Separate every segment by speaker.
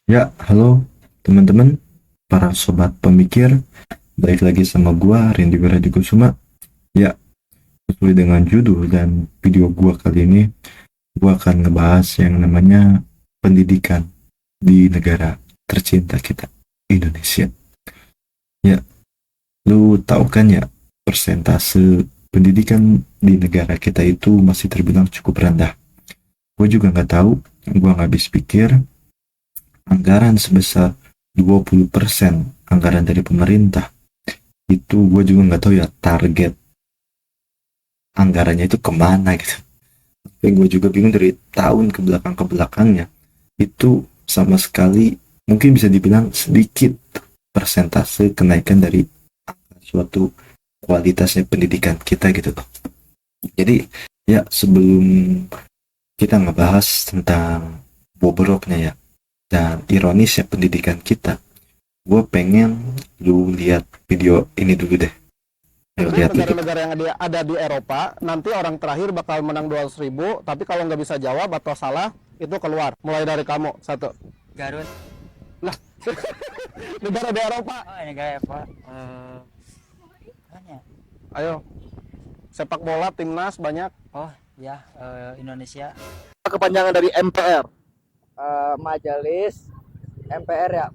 Speaker 1: Ya, halo teman-teman, para sobat pemikir, balik lagi sama gua Rindi Wiradigosuma. Ya, sesuai dengan judul dan video gua kali ini, gua akan ngebahas yang namanya pendidikan di negara tercinta kita, Indonesia. Ya, lu tahu kan ya, persentase pendidikan di negara kita itu masih terbilang cukup rendah. Gue juga nggak tahu, gue nggak habis pikir anggaran sebesar 20% anggaran dari pemerintah itu gue juga nggak tahu ya target anggarannya itu kemana gitu. Tapi gue juga bingung dari tahun ke belakangnya itu sama sekali mungkin bisa dibilang sedikit persentase kenaikan dari suatu kualitasnya pendidikan kita gitu loh. Jadi ya sebelum kita ngebahas tentang bobroknya ya dan ironisnya pendidikan kita, gue pengen lu lihat video ini dulu deh. Ayo
Speaker 2: Untuk
Speaker 1: lihat dulu.
Speaker 2: negara-negara yang ada di Eropa, nanti orang terakhir bakal menang 200.000, tapi kalau nggak bisa jawab atau salah, itu keluar. Mulai dari kamu, satu.
Speaker 3: Garut.
Speaker 2: Lah, negara di Eropa.
Speaker 3: Oh, ini gaya Pak. Mana?
Speaker 2: Ayo, sepak bola, timnas, banyak.
Speaker 3: Oh, ya, Indonesia.
Speaker 2: Kepanjangan dari MPR.
Speaker 4: Majelis MPR ya,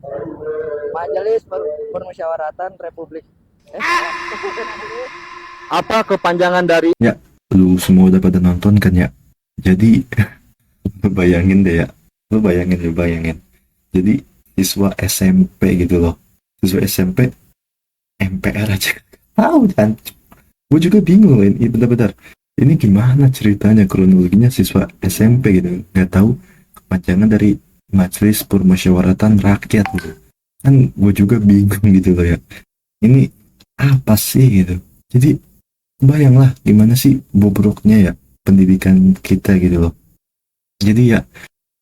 Speaker 4: Majelis Permusyawaratan Republik.
Speaker 2: Apa kepanjangan dari
Speaker 1: Ya, lu semua udah pada nonton kan ya? Jadi, lu bayangin deh ya. Lu bayangin. Jadi, siswa SMP gitu loh. Siswa SMP, MPR aja. Tahu kan? Gue juga bingung ini benar-benar. Ini gimana ceritanya kronologinya siswa SMP gitu. Nggak tahu kepanjangan dari Majelis Permusyawaratan Rakyat gitu. Kan gue juga bingung gitu loh ya. Ini apa sih gitu. Jadi, bayanglah gimana sih bobroknya ya pendidikan kita gitu loh. Jadi ya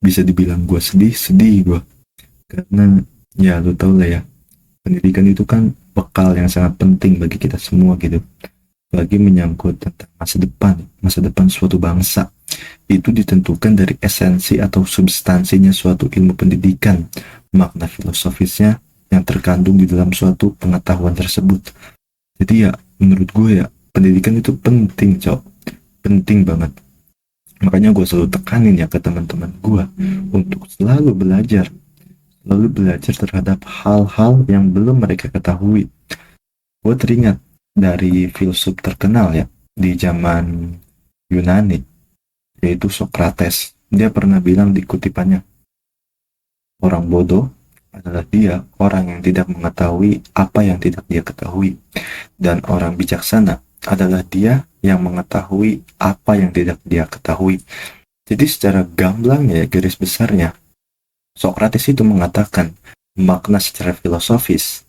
Speaker 1: bisa dibilang gue sedih gue karena ya lu tau lah ya pendidikan itu kan bekal yang sangat penting bagi kita semua gitu. Bagi menyangkut tentang masa depan suatu bangsa itu ditentukan dari esensi atau substansinya suatu ilmu pendidikan, makna filosofisnya yang terkandung di dalam suatu pengetahuan tersebut. Jadi ya menurut gue ya pendidikan itu penting cok, penting banget. Makanya gue selalu tekanin ya ke teman-teman gue untuk selalu belajar terhadap hal-hal yang belum mereka ketahui. Gue teringat dari filsuf terkenal ya di zaman Yunani, yaitu Socrates. Dia pernah bilang di kutipannya, orang bodoh adalah dia orang yang tidak mengetahui apa yang tidak dia ketahui, dan orang bijaksana adalah dia yang mengetahui apa yang tidak dia ketahui. Jadi secara gamblang ya garis besarnya, Socrates itu mengatakan makna secara filosofis,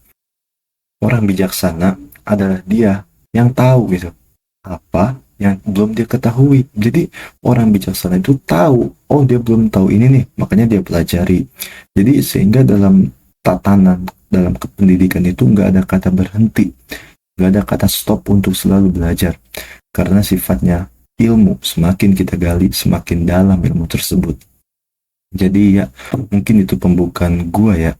Speaker 1: orang bijaksana adalah dia yang tahu gitu apa yang belum dia ketahui. Jadi orang bijaksana itu tahu, oh dia belum tahu ini nih, makanya dia pelajari. Jadi sehingga dalam tatanan, dalam kependidikan itu nggak ada kata berhenti, nggak ada kata stop untuk selalu belajar. Karena sifatnya ilmu, semakin kita gali, semakin dalam ilmu tersebut. Jadi ya, mungkin itu pembukaan gua ya.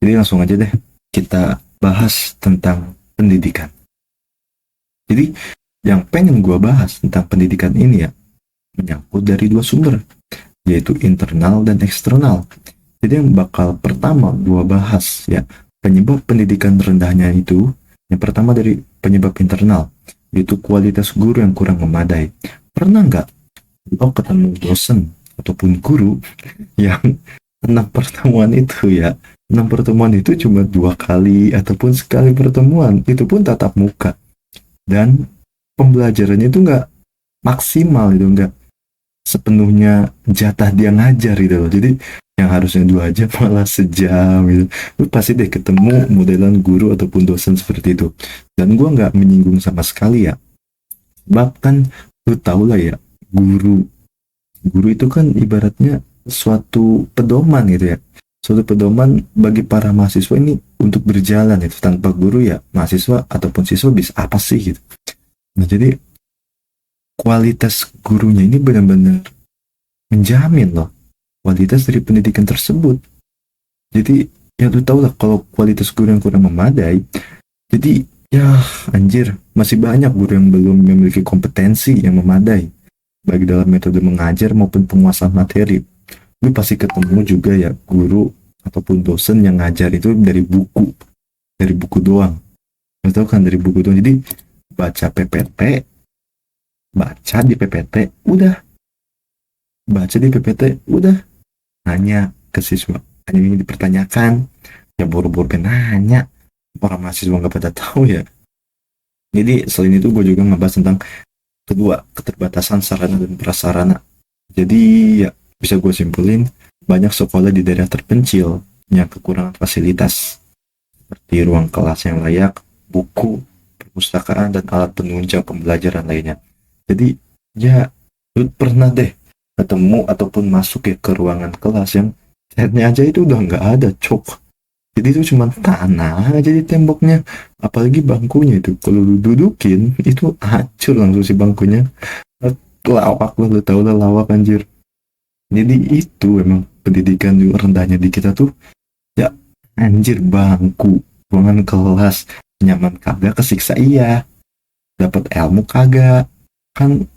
Speaker 1: Jadi langsung aja deh, kita bahas tentang pendidikan. Jadi yang pengen gua bahas tentang pendidikan ini ya, menyangkut dari dua sumber, yaitu internal dan eksternal. Jadi yang bakal pertama gua bahas ya, penyebab pendidikan rendahnya itu, yang pertama dari penyebab internal, yaitu kualitas guru yang kurang memadai. Pernah nggak lo ketemu dosen ataupun guru yang enam pertemuan itu cuma dua kali ataupun sekali pertemuan, itu pun tatap muka, dan pembelajarannya itu nggak maksimal, itu nggak sepenuhnya jatah dia ngajar gitu loh. Jadi yang harusnya 2 jam malah sejam gitu. Lu pasti deh ketemu modelan guru ataupun dosen seperti itu. Dan gue nggak menyinggung sama sekali ya, bahkan lu tau lah ya, guru guru itu kan ibaratnya suatu pedoman gitu ya, suatu pedoman bagi para mahasiswa ini untuk berjalan. Itu tanpa guru ya mahasiswa ataupun siswa bisa apa sih gitu. Nah jadi kualitas gurunya ini benar-benar menjamin loh kualitas dari pendidikan tersebut. Jadi ya lu tau lah kalau kualitas guru yang kurang memadai. Jadi ya anjir, masih banyak guru yang belum memiliki kompetensi yang memadai, baik dalam metode mengajar maupun penguasaan materi. Lu pasti ketemu juga ya guru ataupun dosen yang ngajar itu dari buku doang. Lu tahu kan, dari buku doang. Jadi baca PPT, baca di PPT, udah. Baca di PPT, udah. Nanya ke siswa, hanya ini dipertanyakan, ya boro-boro nanya. Orang mahasiswa nggak pada tahu ya. Jadi selain itu gue juga ngebahas tentang kedua, keterbatasan sarana dan prasarana. Jadi ya bisa gue simpulin, banyak sekolah di daerah terpencil yang kekurangan fasilitas seperti ruang kelas yang layak, buku, perpustakaan, dan alat penunjang pembelajaran lainnya. Jadi ya lu pernah deh ketemu ataupun masuk ya ke ruangan kelas yang catnya aja itu udah nggak ada, cok. Jadi itu cuma tanah aja di temboknya, apalagi bangkunya itu kalau lu dudukin itu hancur langsung si bangkunya. Lawak lah, lu tau lah lawak anjir. Jadi itu emang pendidikan yang rendahnya di kita tuh ya anjir. Bangku, ruangan kelas nyaman kagak, kesiksa iya, dapat ilmu kagak, kan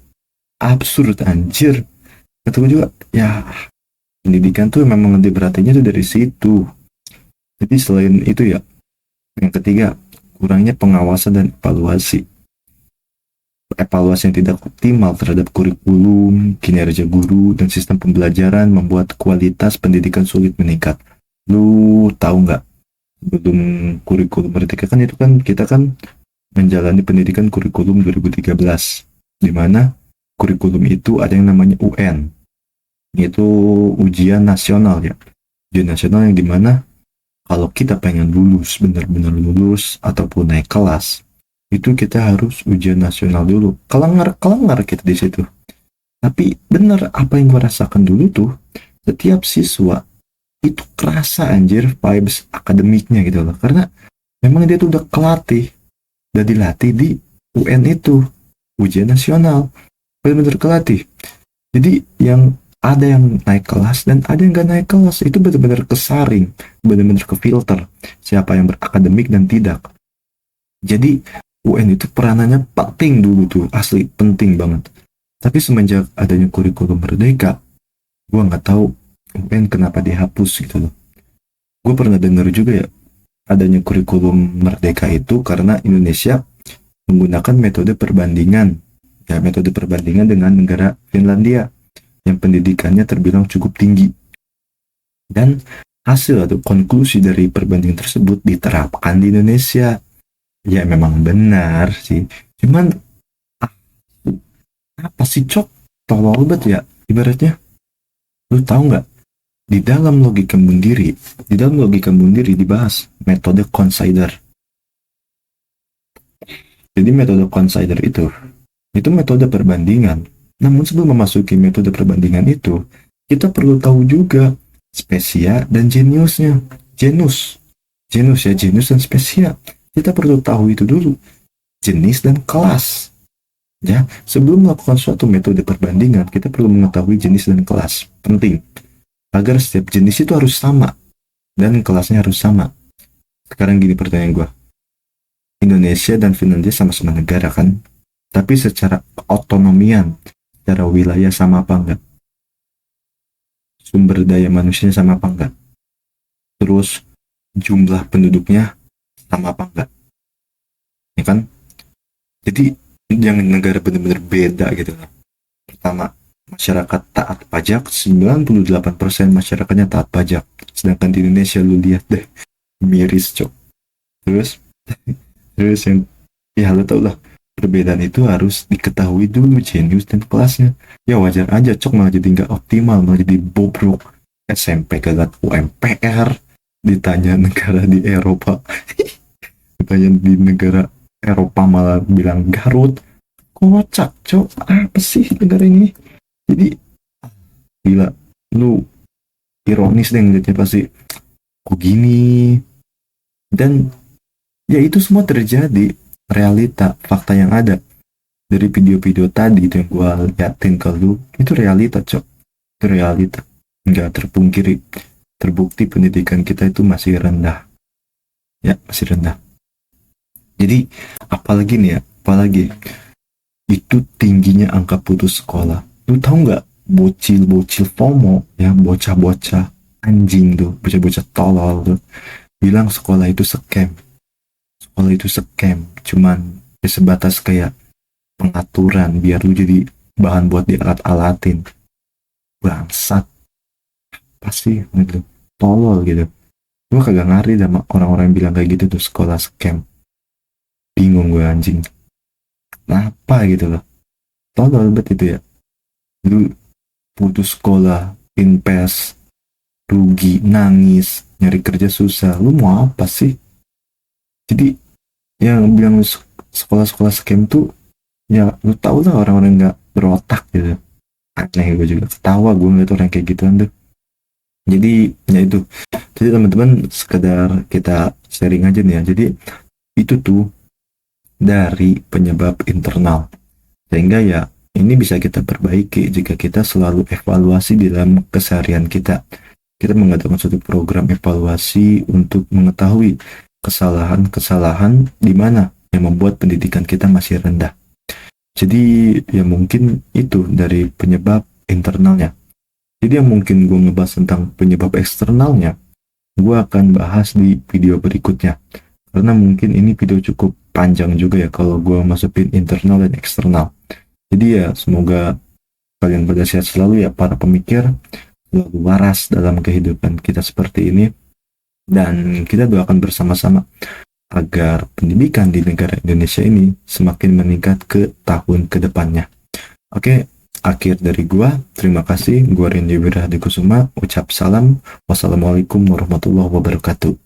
Speaker 1: absurd anjir. Kata gue juga ya pendidikan tuh memang lebih berartinya tuh dari situ. Jadi selain itu ya, yang ketiga, kurangnya pengawasan dan evaluasi. Evaluasi yang tidak optimal terhadap kurikulum, kinerja guru, dan sistem pembelajaran membuat kualitas pendidikan sulit meningkat. Lu tahu nggak, sebelum kurikulum Merdeka kan itu kan kita kan menjalani pendidikan kurikulum 2013, di mana kurikulum itu ada yang namanya UN, itu ujian nasional ya. Ujian nasional yang dimana kalau kita pengen lulus, benar-benar lulus ataupun naik kelas, itu kita harus ujian nasional dulu. Kelengar kita di situ. Tapi benar apa yang gue rasakan dulu tuh, setiap siswa itu kerasa anjir vibes akademiknya gitu loh. Karena memang dia tuh udah dilatih di UN itu, ujian nasional. Benar-benar kelatih. Jadi yang ada yang naik kelas dan ada yang gak naik kelas, itu benar-benar kesaring, benar-benar kefilter siapa yang berakademik dan tidak. Jadi UN itu peranannya penting dulu tuh, asli penting banget. Tapi semenjak adanya kurikulum Merdeka, gue nggak tahu UN kenapa dihapus gitu loh. Gue pernah dengar juga ya, adanya kurikulum Merdeka itu karena Indonesia menggunakan metode perbandingan, ya metode perbandingan dengan negara Finlandia yang pendidikannya terbilang cukup tinggi. Dan hasil atau konklusi dari perbandingan tersebut diterapkan di Indonesia. Ya memang benar sih. Cuman apa sih cok? Tolol banget ya ibaratnya. Lu tahu nggak? Di dalam logika Mundiri dibahas metode consider. Jadi metode consider itu metode perbandingan. Namun sebelum memasuki metode perbandingan itu, kita perlu tahu juga spesia dan genusnya. Genus dan spesia. Kita perlu tahu itu dulu. Jenis dan kelas. Ya, sebelum melakukan suatu metode perbandingan, kita perlu mengetahui jenis dan kelas. Penting. Agar setiap jenis itu harus sama dan kelasnya harus sama. Sekarang gini pertanyaan gue. Indonesia dan Finlandia sama-sama negara kan? Tapi secara keotonomian, secara wilayah sama apa enggak? Sumber daya manusianya sama apa enggak? Terus jumlah penduduknya sama apa enggak? Ya kan? Jadi yang negara benar-benar beda gitu loh. Pertama, masyarakat taat pajak, 98% masyarakatnya taat pajak. Sedangkan di Indonesia lu lihat deh, miris cok. Terus yang ya lu tau lah, perbedaan itu harus diketahui dulu jenius dan kelasnya. Ya wajar aja cok malah jadi nggak optimal, malah jadi bobrok. SMP kagak UMPR, ditanya negara di Eropa ditanya di negara Eropa malah bilang Garut. Kocak cok, apa sih negara ini? Jadi gila, lu ironis deh ngeliatnya pasti, kok gini. Dan ya itu semua terjadi, realita, fakta yang ada dari video-video tadi itu yang gue liatin ke lu, itu realita cok, itu realita, nggak terpungkiri. terbukti pendidikan kita itu masih rendah. Ya, masih rendah. Jadi, apalagi nih ya, apalagi itu tingginya angka putus sekolah. Lu tahu nggak bocil-bocil FOMO, ya, bocah-bocah anjing tuh, bocah-bocah tolol tuh, bilang sekolah itu scam. Sekolah itu scam, cuman ya sebatas kayak pengaturan biar lu jadi bahan buat dialat-alatin. Bangsat. Pasti gitu. Tolol gitu. Gue kagak ngari sama orang-orang yang bilang kayak gitu tuh sekolah scam. Bingung gue anjing. Kenapa gitu loh. Tolol banget itu ya. Lu putus sekolah, invest, rugi, nangis, nyari kerja susah. Lu mau apa sih? Jadi yang bilang sekolah-sekolah scam tuh, ya lu tau lah orang-orang nggak berotak gitu. Aneh, gue juga ketawa gue ngeliat orang kayak gituan tuh. Jadi ya itu. Jadi teman-teman sekedar kita sharing aja nih ya. Jadi itu tuh dari penyebab internal. Sehingga ya ini bisa kita perbaiki jika kita selalu evaluasi di dalam keseharian kita. Kita mengadakan suatu program evaluasi untuk mengetahui kesalahan-kesalahan di mana yang membuat pendidikan kita masih rendah. Jadi ya mungkin itu dari penyebab internalnya. Jadi yang mungkin gue ngebahas tentang penyebab eksternalnya, gue akan bahas di video berikutnya. Karena mungkin ini video cukup panjang juga ya kalau gue masukin internal dan eksternal. Jadi ya semoga kalian pada sehat selalu ya para pemikir, selalu waras dalam kehidupan kita seperti ini. Dan kita doakan bersama-sama agar pendidikan di negara Indonesia ini semakin meningkat ke tahun kedepannya. Oke, akhir dari gua, terima kasih. Gua Randy Wirahadikusuma, ucap salam. Wassalamualaikum warahmatullahi wabarakatuh.